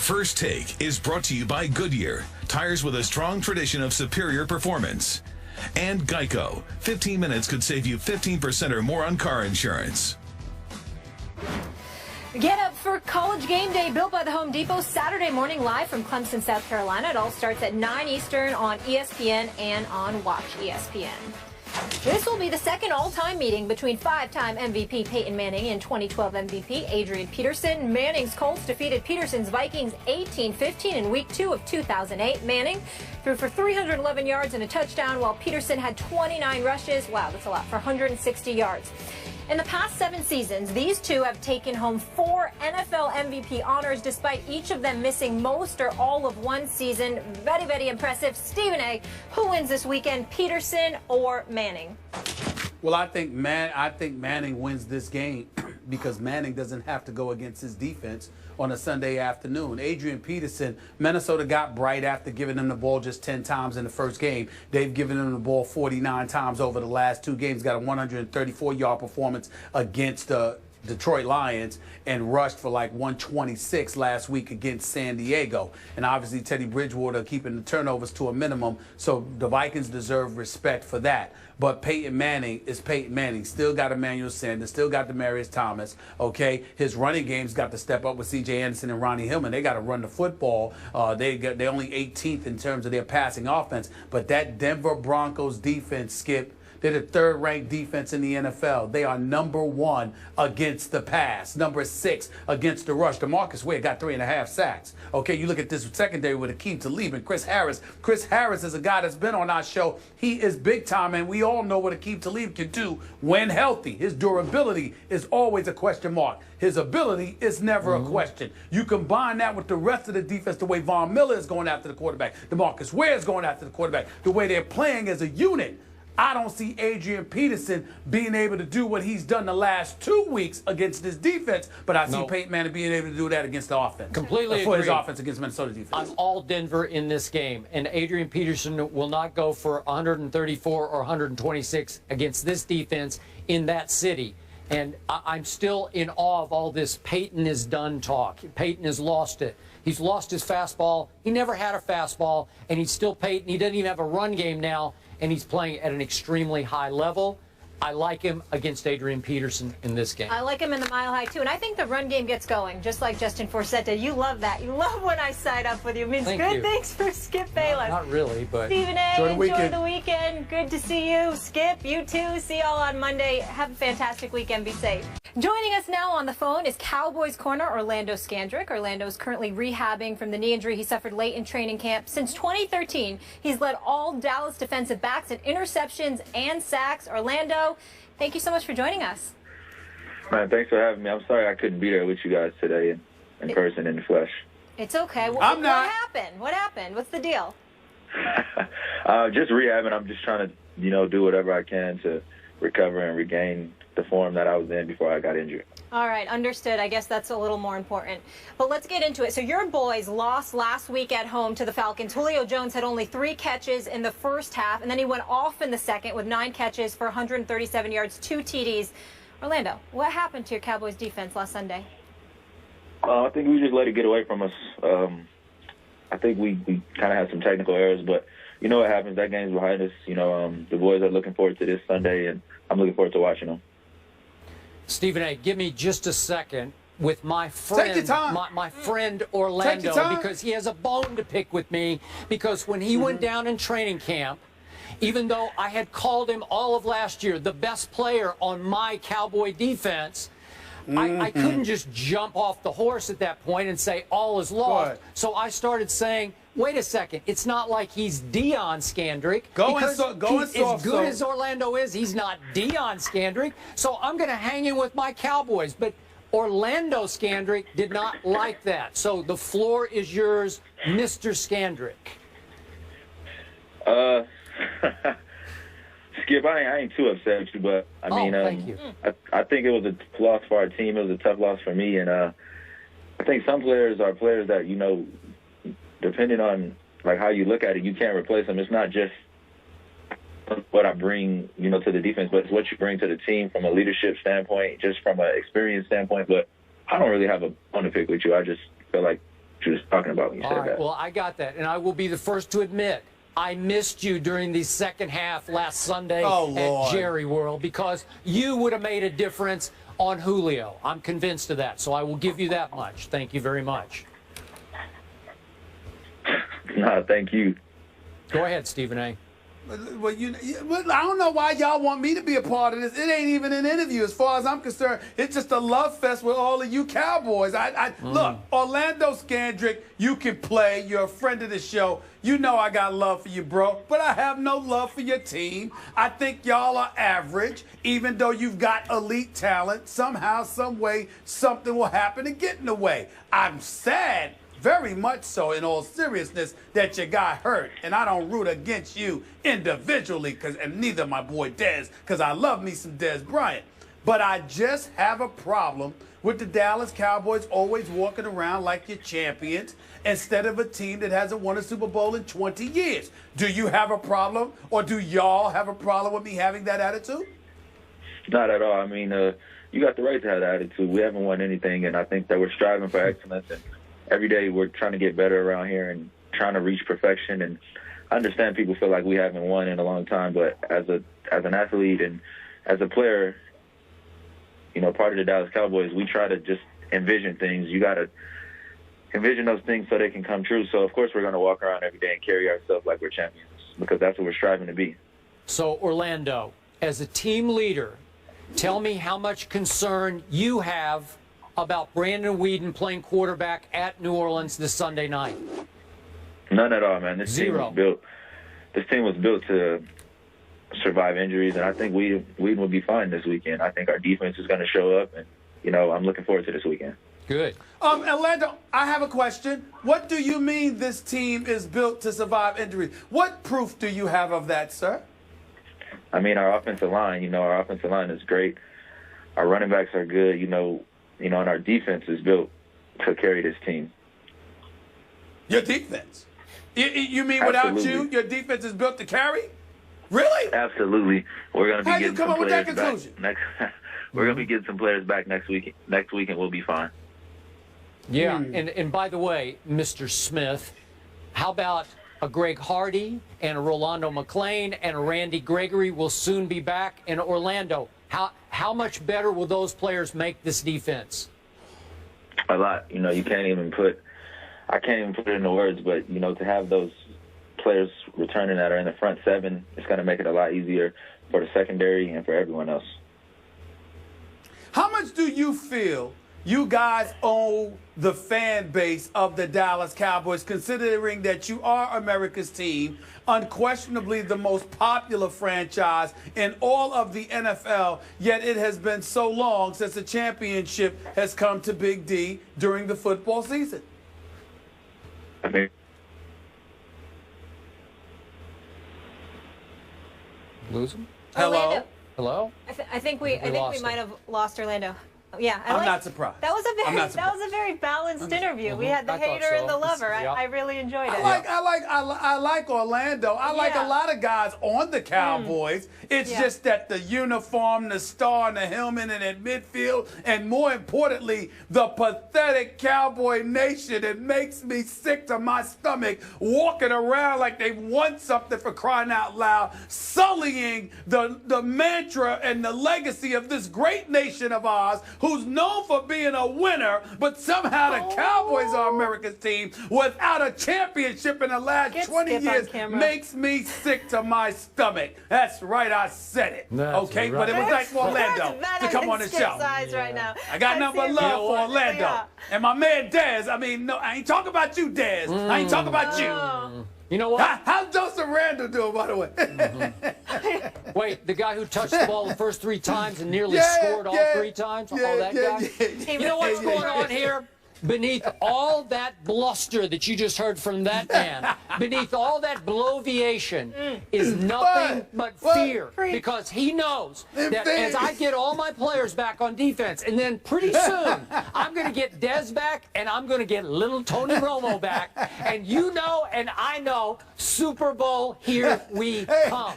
First Take is brought to you by Goodyear, tires with a strong tradition of superior performance. And Geico, 15 minutes could save you 15% or more on car insurance. Get up for College Game Day, built by the Home Depot, Saturday morning live from Clemson, South Carolina. It all starts at 9 Eastern on ESPN and on Watch ESPN. This will be the second all-time meeting between five-time MVP Peyton Manning and 2012 MVP Adrian Peterson. Manning's Colts defeated Peterson's Vikings 18-15 in Week 2 of 2008. Manning threw for 311 yards and a touchdown, while Peterson had 29 rushes. Wow, that's a lot, for 160 yards. In the past 7 seasons, these two have taken home 4 NFL MVP honors, despite each of them missing most or all of one season. Very, very impressive. Stephen A., who wins this weekend, Peterson or Manning? Well, I think Manning wins this game because Manning doesn't have to go against his defense on a Sunday afternoon. Adrian Peterson, Minnesota got bright after giving him the ball just 10 times in the first game. They've given him the ball 49 times over the last 2 games. Got a 134-yard performance against the Detroit Lions and rushed for like 126 last week against San Diego. And obviously Teddy Bridgewater keeping the turnovers to a minimum, so the Vikings deserve respect for that. But Peyton Manning is Peyton Manning. Still got Emmanuel Sanders, still got Demaryius Thomas, okay? His running game's got to step up with C.J. Anderson and Ronnie Hillman. They got to run the football. They're only 18th in terms of their passing offense. But that Denver Broncos defense, Skip, they're the 3rd-ranked defense in the NFL. They are number 1 against the pass, number 6 against the rush. DeMarcus Ware got 3.5 sacks. Okay, you look at this secondary with Akeem Talib and Chris Harris. Chris Harris is a guy that's been on our show. He is big time, and we all know what Akeem Talib can do when healthy. His durability is always a question mark. His ability is never a question. You combine that with the rest of the defense, the way Von Miller is going after the quarterback, DeMarcus Ware is going after the quarterback, the way they're playing as a unit. I don't see Adrian Peterson being able to do what he's done the last 2 weeks against this defense, but I see Peyton Manning being able to do that against the offense. Completely for agree. his offense against Minnesota defense. I'm all Denver in this game, and Adrian Peterson will not go for 134 or 126 against this defense in that city. And I'm still in awe of all this Peyton is done talk. Peyton has lost it. He's lost his fastball. He never had a fastball, and he's still Peyton. He doesn't even have a run game now, and he's playing at an extremely high level. I like him against Adrian Peterson in this game. I like him in the mile high, too. And I think the run game gets going, just like Justin Forsett did. You love that. You love when I side up with you. It means good things for Skip Bayless. Not really, but Stephen A., enjoy the weekend. Good to see you. Skip, you too. See y'all on Monday. Have a fantastic weekend. Be safe. Joining us now on the phone is Cowboys corner Orlando Scandrick. Orlando is currently rehabbing from the knee injury he suffered late in training camp. Since 2013, he's led all Dallas defensive backs in interceptions and sacks. Orlando, thank you so much for joining us. Man, thanks for having me. I'm sorry I couldn't be there with you guys today in person, in the flesh. It's okay. I'm not. What happened? What happened? What's the deal? Just rehabbing. I'm just trying to, do whatever I can to recover and regain the form that I was in before I got injured. All right, understood. I guess that's a little more important. But let's get into it. So your boys lost last week at home to the Falcons. Julio Jones had only 3 catches in the first half, and then he went off in the second with 9 catches for 137 yards, 2 TDs. Orlando, what happened to your Cowboys defense last Sunday? I think we just let it get away from us. I think we kind of had some technical errors, but you know what happens. That game's behind us. The boys are looking forward to this Sunday, and I'm looking forward to watching them. Stephen A., give me just a second with my friend, my friend Orlando, because he has a bone to pick with me, because when he went down in training camp, even though I had called him all of last year the best player on my Cowboy defense, I couldn't just jump off the horse at that point and say all is lost. So I started saying, wait a second, it's not like he's Deion Scandrick. As good as Orlando is, he's not Deion Scandrick. So I'm going to hang in with my Cowboys. But Orlando Scandrick did not like that. So the floor is yours, Mr. Scandrick. Skip, I ain't too upset with you, but I mean, thank you. I think it was a loss for our team. It was a tough loss for me, and I think some players are players that, depending on like how you look at it, you can't replace them. It's not just what I bring, to the defense, but it's what you bring to the team from a leadership standpoint, just from an experience standpoint. But I don't really have a bone to pick with you. I just feel like you was talking about when you said that. Well, I got that, and I will be the first to admit I missed you during the second half last Sunday at Jerry World because you would have made a difference on Julio. I'm convinced of that, so I will give you that much. Thank you very much. No, thank you. Go ahead, Stephen A. Well, I don't know why y'all want me to be a part of this. It ain't even an interview. As far as I'm concerned, it's just a love fest with all of you Cowboys. Look, Orlando Scandrick, you can play. You're a friend of the show. You know I got love for you, bro. But I have no love for your team. I think y'all are average, even though you've got elite talent. Somehow, some way, something will happen to get in the way. I'm sad, very much so, in all seriousness, that you got hurt. And I don't root against you individually, and neither my boy Dez, because I love me some Dez Bryant. But I just have a problem with the Dallas Cowboys always walking around like you're champions instead of a team that hasn't won a Super Bowl in 20 years. Do you have a problem, or do y'all have a problem with me having that attitude? Not at all. I mean, you got the right to have that attitude. We haven't won anything, and I think that we're striving for excellence. And every day we're trying to get better around here and trying to reach perfection. And I understand people feel like we haven't won in a long time, but as an athlete and as a player, you know, part of the Dallas Cowboys, we try to just envision things. You got to envision those things so they can come true. So, of course, we're going to walk around every day and carry ourselves like we're champions because that's what we're striving to be. So, Orlando, as a team leader, tell me how much concern you have about Brandon Weeden playing quarterback at New Orleans this Sunday night. None at all, man. This team was built to survive injuries, and I think Weeden will be fine this weekend. I think our defense is going to show up, and, you know, I'm looking forward to this weekend. Good. Orlando, I have a question. What do you mean this team is built to survive injuries? What proof do you have of that, sir? I mean, our offensive line is great. Our running backs are good, and our defense is built to carry this team. Your defense? You mean without you, your defense is built to carry? Really? Absolutely. We're going to be How getting you come some up with players that conclusion? back we're going to be getting some players back next week. Next week, and we'll be fine. Yeah, and by the way, Mr. Smith, how about a Greg Hardy and a Rolando McClain and a Randy Gregory will soon be back in Orlando? How much better will those players make this defense? A lot. I can't even put it into words, but, to have those players returning that are in the front seven, it's going to make it a lot easier for the secondary and for everyone else. How much do you feel you guys owe the fan base of the Dallas Cowboys, considering that you are America's team, unquestionably the most popular franchise in all of the NFL, yet it has been so long since the championship has come to Big D during the football season? I mean, lose him? Orlando. Hello? I think we might have lost Orlando. Yeah, I'm not surprised. That was a very balanced interview. We had the hater and the lover. I really enjoyed it. I like Orlando. I like a lot of guys on the Cowboys. It's just that the uniform, the star, and the helmet, and in midfield, and more importantly, the pathetic Cowboy nation. It makes me sick to my stomach walking around like they've won something, for crying out loud, sullying the mantra and the legacy of this great nation of ours, who's known for being a winner, but somehow the Cowboys are America's team without a championship in the last 20 years. Makes me sick to my stomach. That's right, I said it. Okay, but it was nice for Orlando to come on the show. Right now. I got nothing but love for Orlando. And my man Dez, I ain't talking about you, Dez. I ain't talking about you. You know what? How's Joseph Randall doing, by the way? Wait, the guy who touched the ball the first 3 times and nearly scored all 3 times? That guy? You know what's going on here? Beneath all that bluster that you just heard from that man, beneath all that bloviation is nothing but fear. Because he knows that as I get all my players back on defense, and then pretty soon I'm going to get Dez back, and I'm going to get little Tony Romo back, and you know and I know, Super Bowl, here we come.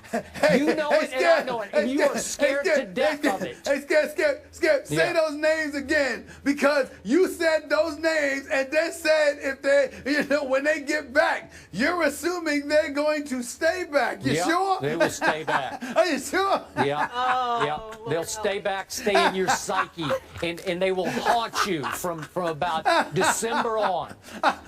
You know it and I know it, and you are scared to death of it. Hey, Skip, say those names again, because you said those those names and then said if they, when they get back, you're assuming they're going to stay back. You sure? They will stay back. Are you sure? Yeah. Oh, yeah. They'll stay back, stay in your psyche, and they will haunt you from about December on.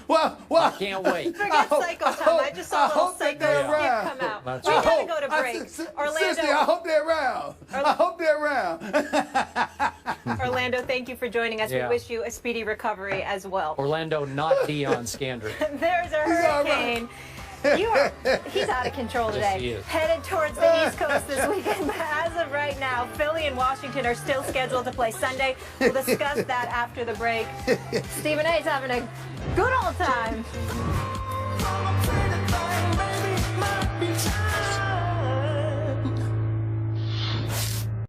Well, I can't wait. Forget cycle time. I just saw a little cycle skip come out. That's We right. gotta go to break. Orlando, Sister, I hope they're around. I hope they're around. Orlando, thank you for joining us. Yeah. We wish you a speedy recovery as well. Orlando, not Deion Scandrick. There's a hurricane. He's out of control today. Yes, he is. Headed towards the East Coast this weekend, but as of right now, Philly and Washington are still scheduled to play Sunday. We'll discuss that after the break. Stephen A.'s having a good old time.